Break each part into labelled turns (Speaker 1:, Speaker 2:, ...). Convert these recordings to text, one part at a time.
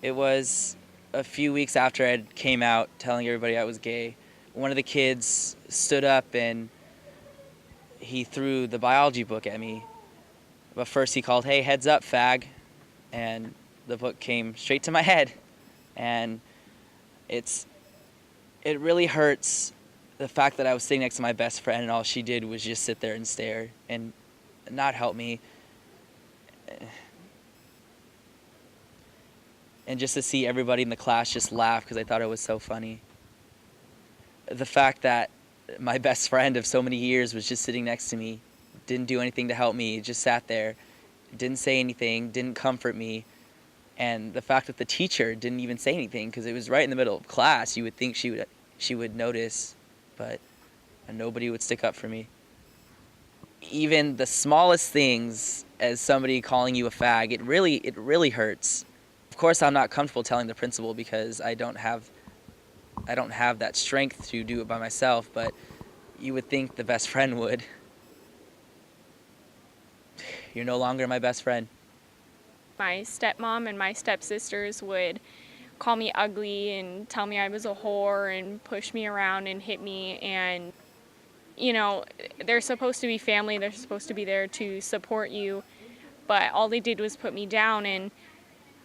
Speaker 1: It was a few weeks after I came out telling everybody I was gay. One of the kids stood up and he threw the biology book at me. But first he called, "Hey, heads up, fag." And the book came straight to my head. And it really hurts, the fact that I was sitting next to my best friend and all she did was just sit there and stare and not help me. And just to see everybody in the class just laugh because I thought it was so funny. The fact that my best friend of so many years was just sitting next to me, didn't do anything to help me, just sat there, didn't say anything, didn't comfort me. And the fact that the teacher didn't even say anything because it was right in the middle of class. You would think she would notice, but nobody would stick up for me. Even the smallest things, as somebody calling you a fag, it really hurts. Of course, I'm not comfortable telling the principal because I don't have that strength to do it by myself, but you would think the best friend would. You're no longer my best friend.
Speaker 2: My stepmom and my stepsisters would call me ugly and tell me I was a whore and push me around and hit me. And, you know, they're supposed to be family. They're supposed to be there to support you. But all they did was put me down. And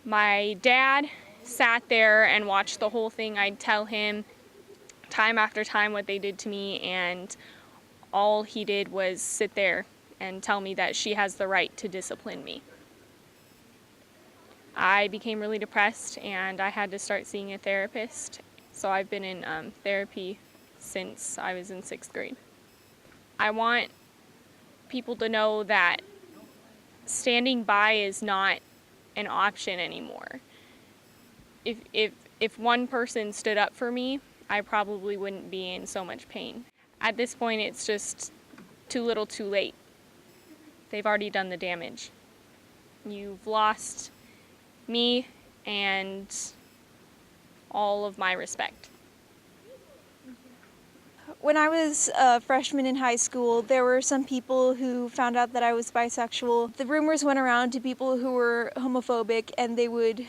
Speaker 2: my dad sat there and watched the whole thing. I'd tell him time after time what they did to me. And all he did was sit there and tell me that she has the right to discipline me. I became really depressed and I had to start seeing a therapist. So I've been in therapy since I was in 6th grade. I want people to know that standing by is not an option anymore. If one person stood up for me, I probably wouldn't be in so much pain. At this point, it's just too little too late. They've already done the damage. You've lost me and all of my respect.
Speaker 3: When I was a freshman in high school, there were some people who found out that I was bisexual. The rumors went around to people who were homophobic, and they would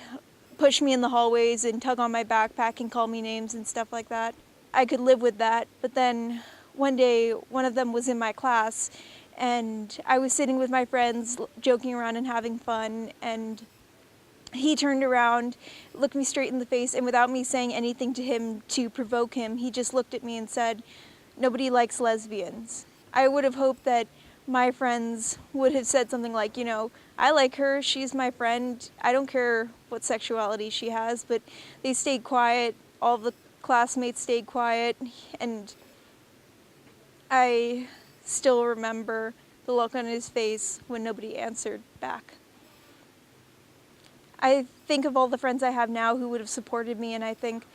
Speaker 3: push me in the hallways and tug on my backpack and call me names and stuff like that. I could live with that, but then one day, one of them was in my class, and I was sitting with my friends, joking around and having fun, and he turned around, looked me straight in the face, and without me saying anything to him to provoke him, he just looked at me and said, "Nobody likes lesbians." I would have hoped that my friends would have said something like, you know, "I like her, she's my friend, I don't care what sexuality she has," but they stayed quiet, all the classmates stayed quiet, and I still remember the look on his face when nobody answered back. I think of all the friends I have now who would have supported me, and I think,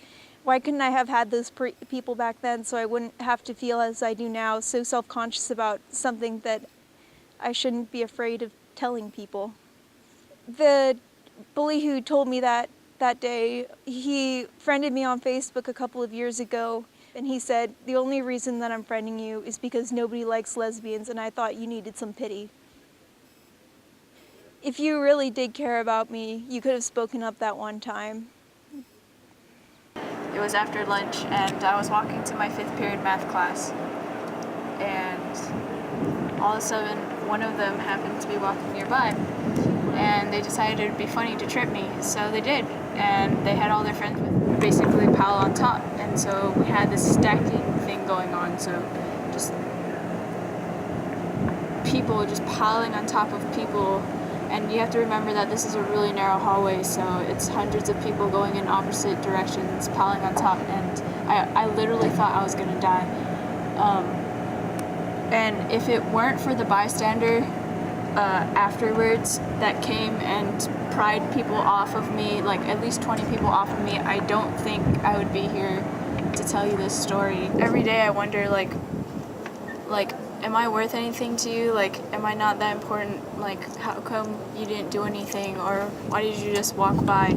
Speaker 3: why couldn't I have had those people back then so I wouldn't have to feel as I do now, so self-conscious about something that I shouldn't be afraid of telling people. The bully who told me that day, he friended me on Facebook a couple of years ago, and he said, "The only reason that I'm friending you is because nobody likes lesbians, and I thought you needed some pity." If you really did care about me, you could have spoken up that one time.
Speaker 4: It was after lunch, and I was walking to my 5th period math class, and all of a sudden, one of them happened to be walking nearby, and they decided it would be funny to trip me, so they did, and they had all their friends with basically pile on top, and so we had this stacking thing going on, so just people just piling on top of people. And you have to remember that this is a really narrow hallway, so it's hundreds of people going in opposite directions, piling on top, and I literally thought I was gonna die. And if it weren't for the bystander afterwards that came and pried people off of me, like at least 20 people off of me, I don't think I would be here to tell you this story. Every day I wonder, like, am I worth anything to you? Like, am I not that important? Like, how come you didn't do anything? Or why did you just walk by?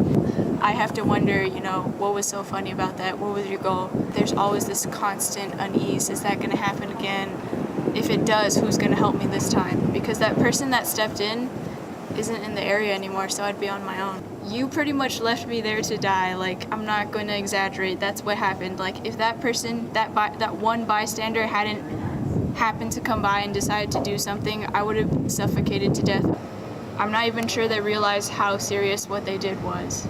Speaker 4: I have to wonder, you know, what was so funny about that? What was your goal? There's always this constant unease. Is that going to happen again? If it does, who's going to help me this time? Because that person that stepped in isn't in the area anymore, so I'd be on my own. you pretty much left me there to die. Like, I'm not going to exaggerate. That's what happened. Like, if that person, that one bystander hadn't happened to come by and decided to do something, I would have suffocated to death. I'm not even sure they realized how serious what they did was.